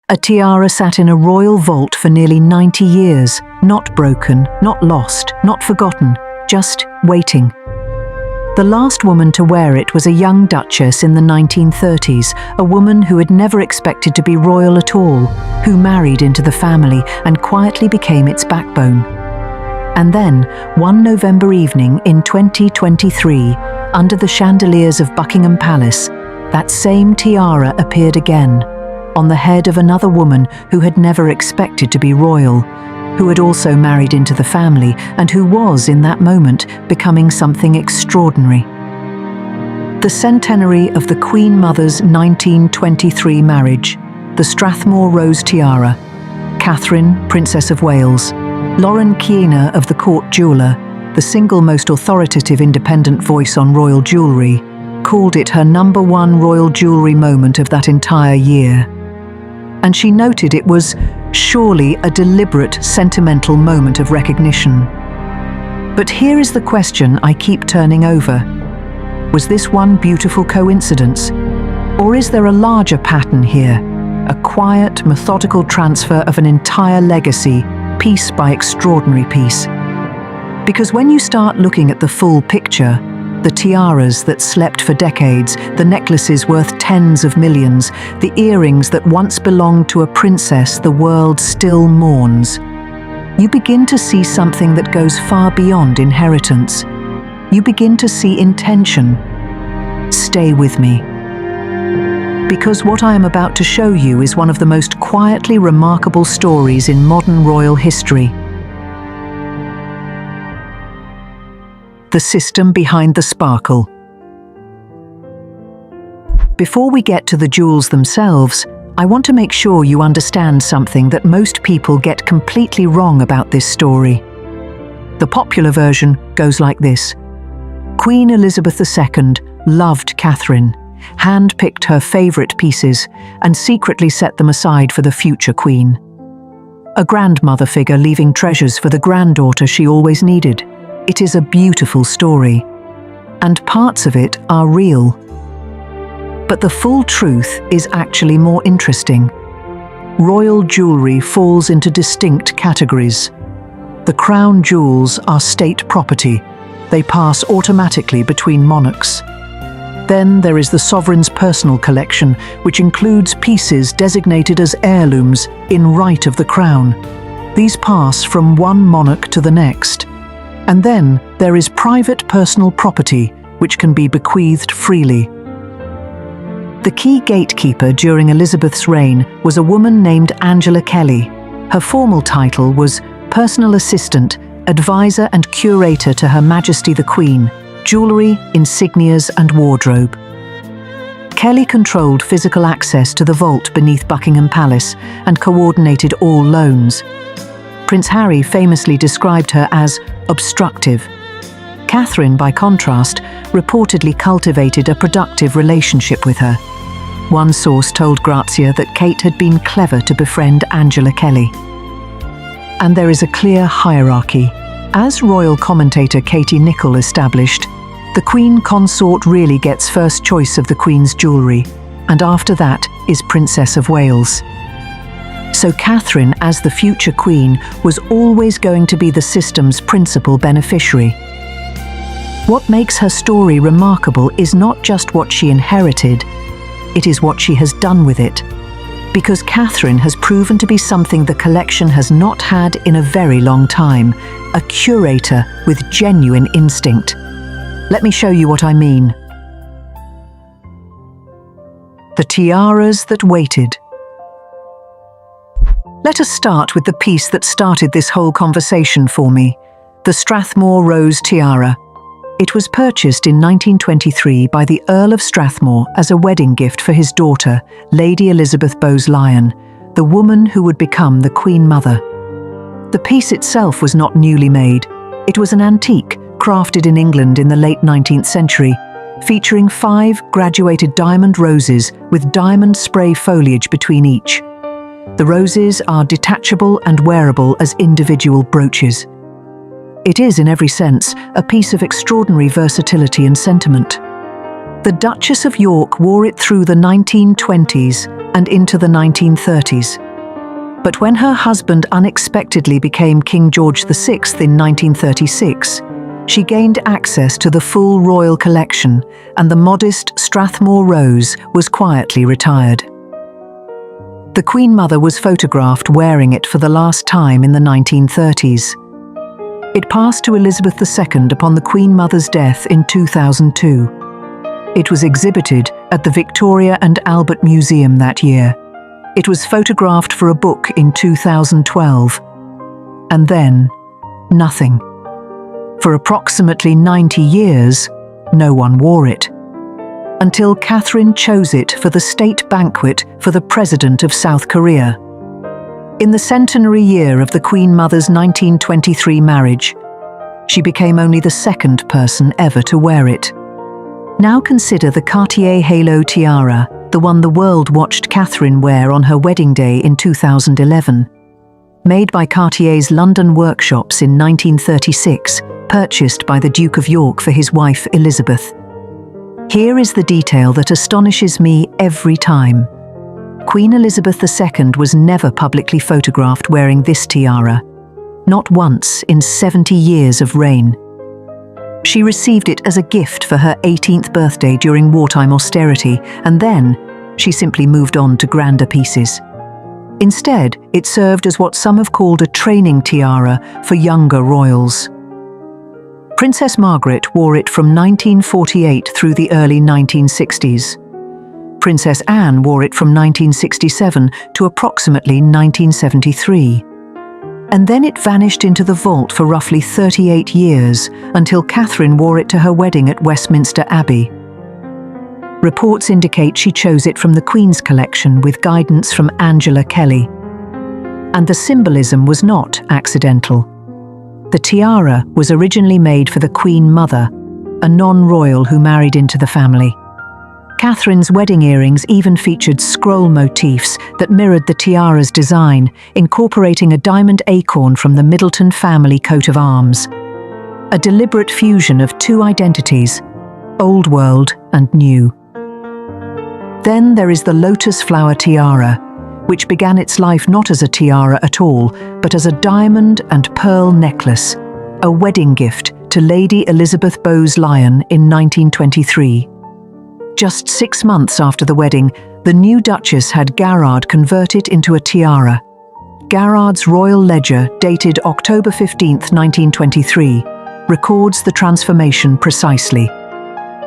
A tiara sat in a royal vault for nearly 90 years, not broken, not lost, not forgotten, just waiting. The last woman to wear it was a young duchess in the 1930s, a woman who had never expected to be royal at all, who married into the family and quietly became its backbone. And then, one November evening in 2023, under the chandeliers of Buckingham Palace, that same tiara appeared again, on the head of another woman who had never expected to be royal, who had also married into the family and who was, in that moment, becoming something extraordinary. The centenary of the Queen Mother's 1923 marriage, the Strathmore Rose tiara, Catherine, Princess of Wales, Lauren Kiener of the Court Jeweller, the single most authoritative independent voice on royal jewellery, called it her #1 royal jewellery moment of that entire year. And she noted it was surely a deliberate, sentimental moment of recognition. But here is the question I keep turning over. Was this one beautiful coincidence? Or is there a larger pattern here? A quiet, methodical transfer of an entire legacy, piece by extraordinary piece? Because when you start looking at the full picture, the tiaras that slept for decades, the necklaces worth tens of millions, the earrings that once belonged to a princess the world still mourns, you begin to see something that goes far beyond inheritance. You begin to see intention. Stay with me. Because what I am about to show you is one of the most quietly remarkable stories in modern royal history. The system behind the sparkle. Before we get to the jewels themselves, I want to make sure you understand something that most people get completely wrong about this story. The popular version goes like this. Queen Elizabeth II loved Catherine, hand-picked her favourite pieces, and secretly set them aside for the future queen. A grandmother figure leaving treasures for the granddaughter she always needed. It is a beautiful story, and parts of it are real. But the full truth is actually more interesting. Royal jewellery falls into distinct categories. The crown jewels are state property. They pass automatically between monarchs. Then there is the sovereign's personal collection, which includes pieces designated as heirlooms in right of the crown. These pass from one monarch to the next. And then there is private personal property, which can be bequeathed freely. The key gatekeeper during Elizabeth's reign was a woman named Angela Kelly. Her formal title was Personal Assistant, Advisor and Curator to Her Majesty the Queen, Jewellery, Insignias and Wardrobe. Kelly controlled physical access to the vault beneath Buckingham Palace and coordinated all loans. Prince Harry famously described her as obstructive. Catherine, by contrast, reportedly cultivated a productive relationship with her. One source told Grazia that Kate had been clever to befriend Angela Kelly. And there is a clear hierarchy. As royal commentator Katie Nicholl established, the Queen Consort really gets first choice of the Queen's jewellery, and after that is Princess of Wales. So Catherine, as the future Queen, was always going to be the system's principal beneficiary. What makes her story remarkable is not just what she inherited, it is what she has done with it. Because Catherine has proven to be something the collection has not had in a very long time, a curator with genuine instinct. Let me show you what I mean. The tiaras that waited. Let us start with the piece that started this whole conversation for me, the Strathmore Rose tiara. It was purchased in 1923 by the Earl of Strathmore as a wedding gift for his daughter, Lady Elizabeth Bowes-Lyon, the woman who would become the Queen Mother. The piece itself was not newly made. It was an antique, crafted in England in the late 19th century, featuring 5 graduated diamond roses with diamond spray foliage between each. The roses are detachable and wearable as individual brooches. It is, in every sense, a piece of extraordinary versatility and sentiment. The Duchess of York wore it through the 1920s and into the 1930s. But when her husband unexpectedly became King George VI in 1936, she gained access to the full royal collection, and the modest Strathmore Rose was quietly retired. The Queen Mother was photographed wearing it for the last time in the 1930s. It passed to Elizabeth II upon the Queen Mother's death in 2002. It was exhibited at the Victoria and Albert Museum that year. It was photographed for a book in 2012. And then, nothing. For approximately 90 years, no one wore it. Until Catherine chose it for the state banquet for the President of South Korea. In the centenary year of the Queen Mother's 1923 marriage, she became only the second person ever to wear it. Now consider the Cartier halo tiara, the one the world watched Catherine wear on her wedding day in 2011. Made by Cartier's London workshops in 1936, purchased by the Duke of York for his wife Elizabeth. Here is the detail that astonishes me every time. Queen Elizabeth II was never publicly photographed wearing this tiara, not once in 70 years of reign. She received it as a gift for her 18th birthday during wartime austerity, and then she simply moved on to grander pieces. Instead, it served as what some have called a training tiara for younger royals. Princess Margaret wore it from 1948 through the early 1960s. Princess Anne wore it from 1967 to approximately 1973. And then it vanished into the vault for roughly 38 years, until Catherine wore it to her wedding at Westminster Abbey. Reports indicate she chose it from the Queen's collection with guidance from Angela Kelly. And the symbolism was not accidental. The tiara was originally made for the Queen Mother, a non-royal who married into the family. Catherine's wedding earrings even featured scroll motifs that mirrored the tiara's design, incorporating a diamond acorn from the Middleton family coat of arms. A deliberate fusion of two identities, old world and new. Then there is the lotus flower tiara, which began its life not as a tiara at all, but as a diamond and pearl necklace, a wedding gift to Lady Elizabeth Bowes-Lyon in 1923. Just 6 months after the wedding, the new Duchess had Garrard convert it into a tiara. Garrard's royal ledger, dated October 15, 1923, records the transformation precisely.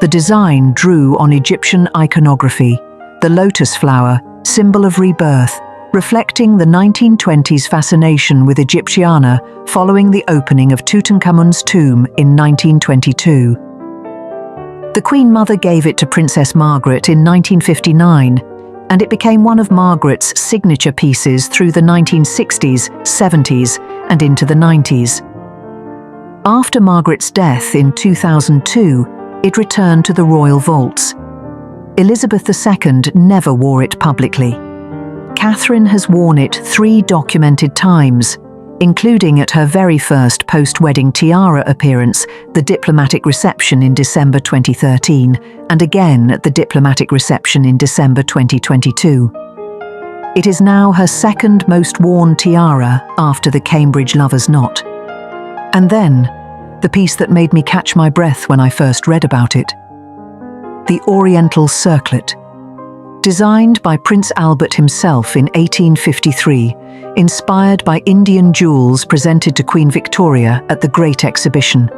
The design drew on Egyptian iconography, the lotus flower, symbol of rebirth, reflecting the 1920s fascination with Egyptiana following the opening of Tutankhamun's tomb in 1922. The Queen Mother gave it to Princess Margaret in 1959, and it became one of Margaret's signature pieces through the 1960s, 70s, and into the 90s. After Margaret's death in 2002, it returned to the royal vaults. Elizabeth II never wore it publicly. Catherine has worn it 3 documented times, including at her very first post-wedding tiara appearance, the diplomatic reception in December 2013, and again at the diplomatic reception in December 2022. It is now her second most worn tiara after the Cambridge Lover's Knot. And then, the piece that made me catch my breath when I first read about it. The Oriental Circlet. Designed by Prince Albert himself in 1853, inspired by Indian jewels presented to Queen Victoria at the Great Exhibition.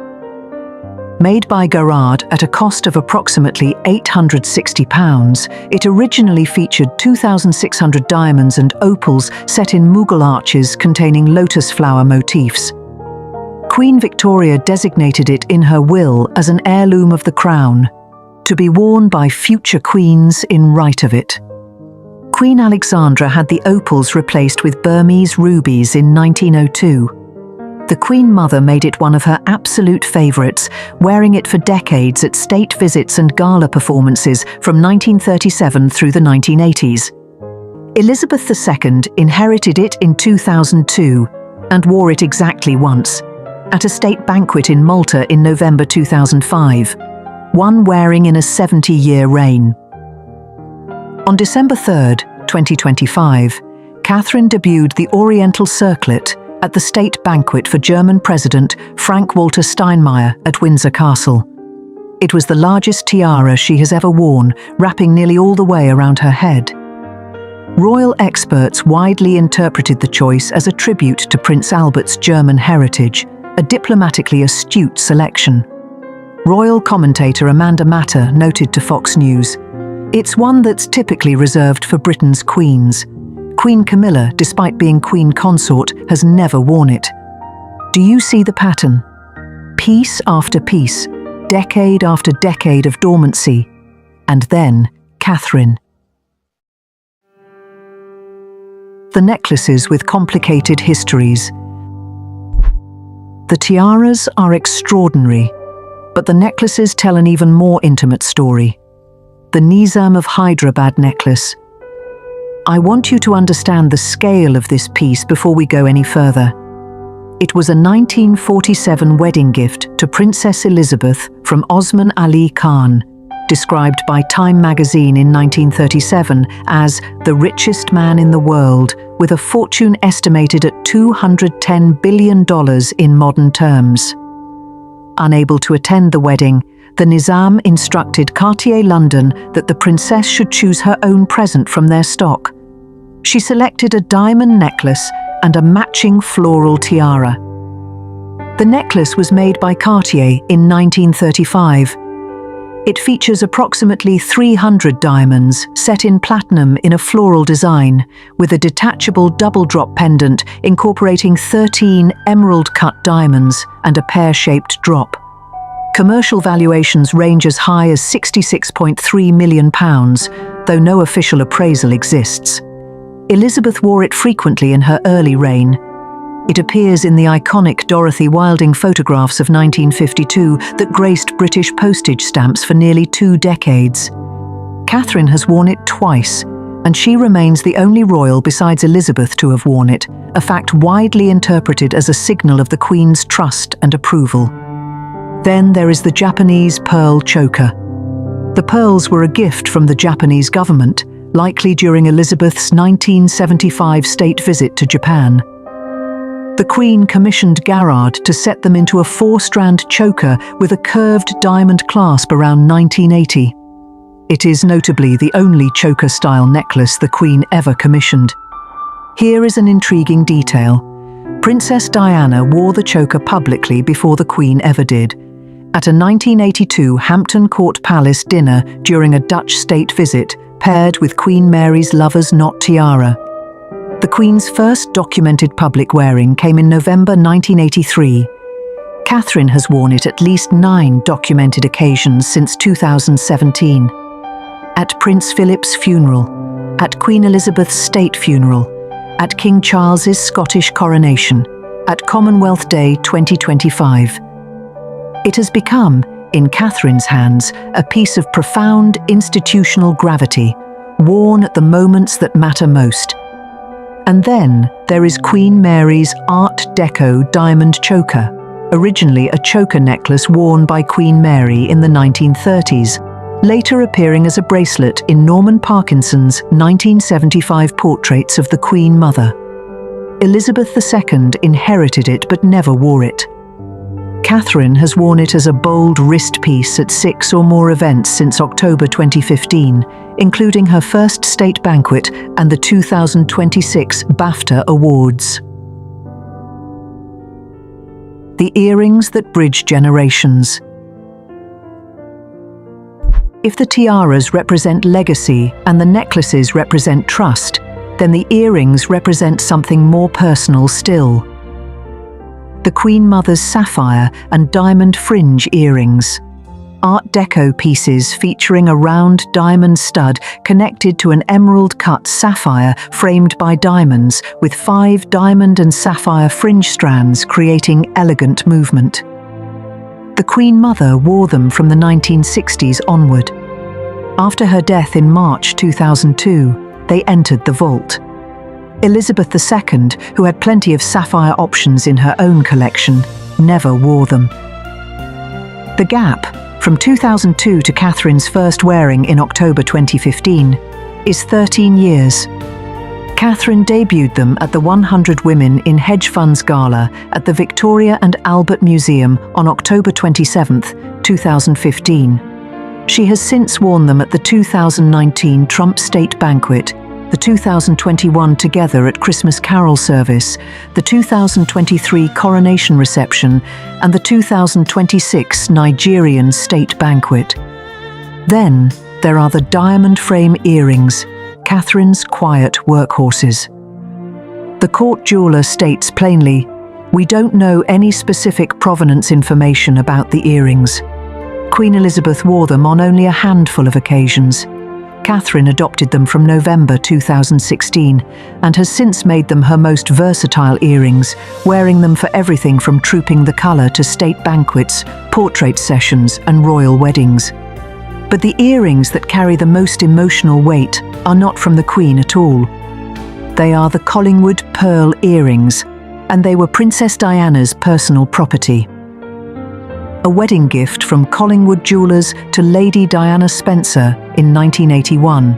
Made by Garrard at a cost of approximately £860, it originally featured 2,600 diamonds and opals set in Mughal arches containing lotus flower motifs. Queen Victoria designated it in her will as an heirloom of the crown, to be worn by future queens in right of it. Queen Alexandra had the opals replaced with Burmese rubies in 1902. The Queen Mother made it one of her absolute favourites, wearing it for decades at state visits and gala performances from 1937 through the 1980s. Elizabeth II inherited it in 2002 and wore it exactly once, at a state banquet in Malta in November 2005, one wearing in a 70-year reign. On December 3rd, 2025, Catherine debuted the Oriental Circlet at the state banquet for German President Frank-Walter Steinmeier at Windsor Castle. It was the largest tiara she has ever worn, wrapping nearly all the way around her head. Royal experts widely interpreted the choice as a tribute to Prince Albert's German heritage, a diplomatically astute selection. Royal commentator Amanda Matter noted to Fox News, "It's one that's typically reserved for Britain's queens. Queen Camilla, despite being queen consort, has never worn it. Do you see the pattern? Piece after piece, decade after decade of dormancy. And then, Catherine." The necklaces with complicated histories. The tiaras are extraordinary, but the necklaces tell an even more intimate story. The Nizam of Hyderabad necklace. I want you to understand the scale of this piece before we go any further. It was a 1947 wedding gift to Princess Elizabeth from Osman Ali Khan, described by Time magazine in 1937 as the richest man in the world, with a fortune estimated at $210 billion in modern terms. Unable to attend the wedding, the Nizam instructed Cartier London that the princess should choose her own present from their stock. She selected a diamond necklace and a matching floral tiara. The necklace was made by Cartier in 1935. It features approximately 300 diamonds set in platinum in a floral design, with a detachable double-drop pendant incorporating 13 emerald-cut diamonds and a pear-shaped drop. Commercial valuations range as high as £66.3 million, though no official appraisal exists. Elizabeth wore it frequently in her early reign. It appears in the iconic Dorothy Wilding photographs of 1952 that graced British postage stamps for nearly 2 decades. Catherine has worn it twice, and she remains the only royal besides Elizabeth to have worn it, a fact widely interpreted as a signal of the Queen's trust and approval. Then there is the Japanese pearl choker. The pearls were a gift from the Japanese government, likely during Elizabeth's 1975 state visit to Japan. The Queen commissioned Garrard to set them into a 4-strand choker with a curved diamond clasp around 1980. It is notably the only choker-style necklace the Queen ever commissioned. Here is an intriguing detail. Princess Diana wore the choker publicly before the Queen ever did. At a 1982 Hampton Court Palace dinner during a Dutch state visit, paired with Queen Mary's lover's knot tiara. The Queen's first documented public wearing came in November 1983. Catherine has worn it at least 9 documented occasions since 2017. At Prince Philip's funeral, at Queen Elizabeth's state funeral, at King Charles's Scottish coronation, at Commonwealth Day 2025. It has become, in Catherine's hands, a piece of profound institutional gravity, worn at the moments that matter most. And then there is Queen Mary's Art Deco diamond choker, originally a choker necklace worn by Queen Mary in the 1930s, later appearing as a bracelet in Norman Parkinson's 1975 portraits of the Queen Mother. Elizabeth II inherited it but never wore it. Catherine has worn it as a bold wrist piece at 6 or more events since October 2015, including her first state banquet and the 2026 BAFTA Awards. The earrings that bridge generations. If the tiaras represent legacy and the necklaces represent trust, then the earrings represent something more personal still. The Queen Mother's sapphire and diamond fringe earrings. Art Deco pieces featuring a round diamond stud connected to an emerald-cut sapphire framed by diamonds, with 5 diamond and sapphire fringe strands creating elegant movement. The Queen Mother wore them from the 1960s onward. After her death in March 2002, they entered the vault. Elizabeth II, who had plenty of sapphire options in her own collection, never wore them. The gap, from 2002 to Catherine's first wearing in October 2015, is 13 years. Catherine debuted them at the 100 Women in Hedge Funds Gala at the Victoria and Albert Museum on October 27, 2015. She has since worn them at the 2019 Trump State Banquet, the 2021 Together at Christmas Carol Service, the 2023 Coronation Reception, and the 2026 Nigerian State Banquet. Then there are the diamond frame earrings, Catherine's quiet workhorses. The court jeweler states plainly, "We don't know any specific provenance information about the earrings. Queen Elizabeth wore them on only a handful of occasions. Catherine adopted them from November 2016 and has since made them her most versatile earrings, wearing them for everything from Trooping the Colour to state banquets, portrait sessions and royal weddings. But the earrings that carry the most emotional weight are not from the Queen at all. They are the Collingwood pearl earrings, and they were Princess Diana's personal property. A wedding gift from Collingwood Jewellers to Lady Diana Spencer in 1981.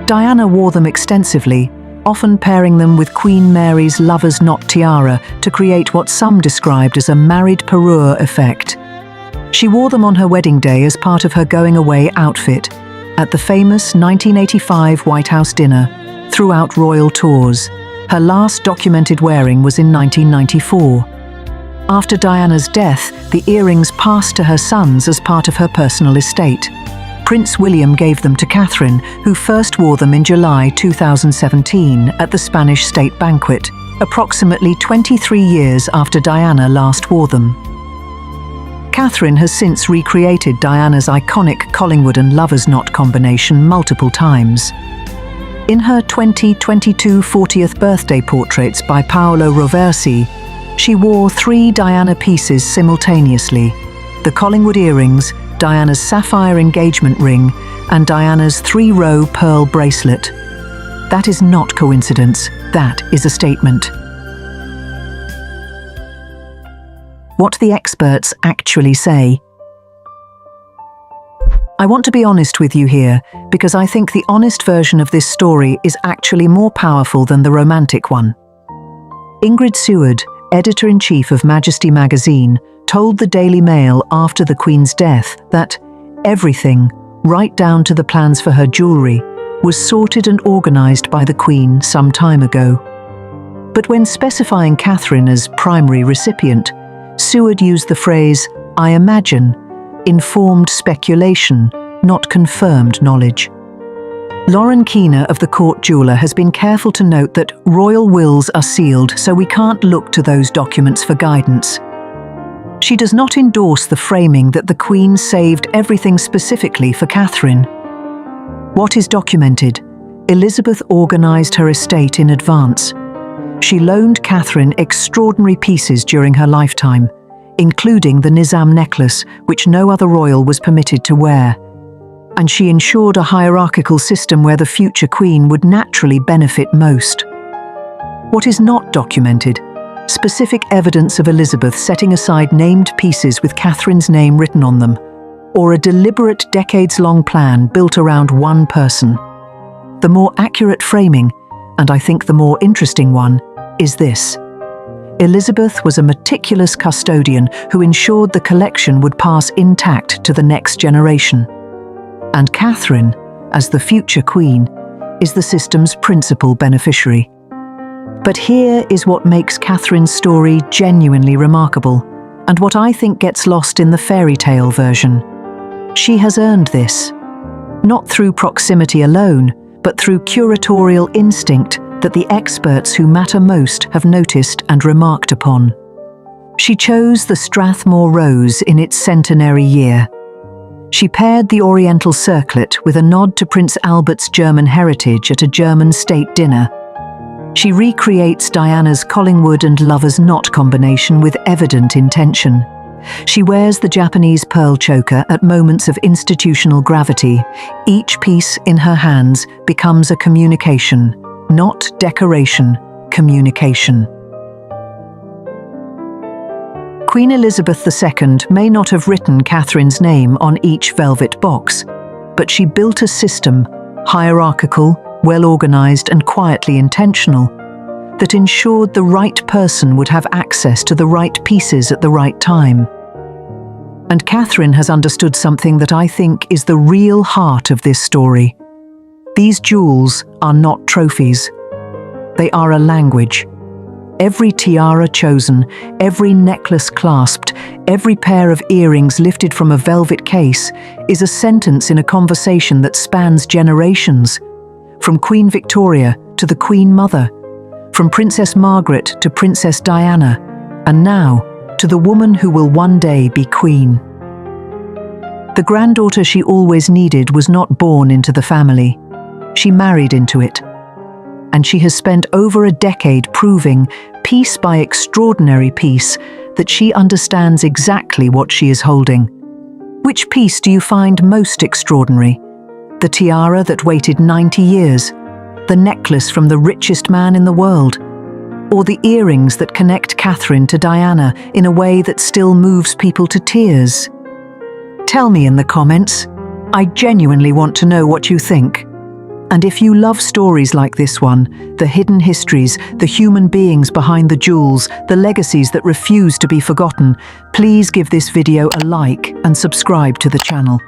Diana wore them extensively, often pairing them with Queen Mary's Lover's Knot tiara to create what some described as a married parure effect. She wore them on her wedding day as part of her going-away outfit, at the famous 1985 White House dinner, throughout royal tours. Her last documented wearing was in 1994. After Diana's death, the earrings passed to her sons as part of her personal estate. Prince William gave them to Catherine, who first wore them in July 2017 at the Spanish State Banquet, approximately 23 years after Diana last wore them. Catherine has since recreated Diana's iconic Collingwood and Lover's Knot combination multiple times. In her 2022 40th birthday portraits by Paolo Roversi, she wore 3 Diana pieces simultaneously: the Collingwood earrings, Diana's sapphire engagement ring, and Diana's 3-row pearl bracelet. That is not coincidence, that is a statement. What the experts actually say. I want to be honest with you here, because I think the honest version of this story is actually more powerful than the romantic one. Ingrid Seward, editor-in-chief of Majesty magazine, told the Daily Mail after the Queen's death that everything, right down to the plans for her jewellery, was sorted and organised by the Queen some time ago. But when specifying Catherine as primary recipient, Seward used the phrase, "I imagine," informed speculation, not confirmed knowledge. Lauren Keener of the Court Jeweller has been careful to note that royal wills are sealed, so we can't look to those documents for guidance. She does not endorse the framing that the Queen saved everything specifically for Catherine. What is documented? Elizabeth organised her estate in advance. She loaned Catherine extraordinary pieces during her lifetime, including the Nizam necklace, which no other royal was permitted to wear. And she ensured a hierarchical system where the future Queen would naturally benefit most. What is not documented? Specific evidence of Elizabeth setting aside named pieces with Catherine's name written on them, or a deliberate decades-long plan built around one person. The more accurate framing, and I think the more interesting one, is this. Elizabeth was a meticulous custodian who ensured the collection would pass intact to the next generation. And Catherine, as the future Queen, is the system's principal beneficiary. But here is what makes Catherine's story genuinely remarkable, and what I think gets lost in the fairy tale version. She has earned this, not through proximity alone, but through curatorial instinct that the experts who matter most have noticed and remarked upon. She chose the Strathmore Rose in its centenary year. She paired the Oriental circlet with a nod to Prince Albert's German heritage at a German state dinner. She recreates Diana's Collingwood and Lover's Knot combination with evident intention. She wears the Japanese pearl choker at moments of institutional gravity. Each piece in her hands becomes a communication, not decoration, communication. Queen Elizabeth II may not have written Catherine's name on each velvet box, but she built a system, hierarchical, well-organized and quietly intentional, that ensured the right person would have access to the right pieces at the right time. And Catherine has understood something that I think is the real heart of this story. These jewels are not trophies. They are a language. Every tiara chosen, every necklace clasped, every pair of earrings lifted from a velvet case is a sentence in a conversation that spans generations, from Queen Victoria to the Queen Mother, from Princess Margaret to Princess Diana, and now to the woman who will one day be Queen. The granddaughter she always needed was not born into the family. She married into it. And she has spent over a decade proving, piece by extraordinary piece, that she understands exactly what she is holding. Which piece do you find most extraordinary? The tiara that waited 90 years? The necklace from the richest man in the world? Or the earrings that connect Catherine to Diana in a way that still moves people to tears? Tell me in the comments. I genuinely want to know what you think. And if you love stories like this one, the hidden histories, the human beings behind the jewels, the legacies that refuse to be forgotten, please give this video a like and subscribe to the channel.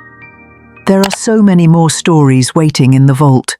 There are so many more stories waiting in the vault.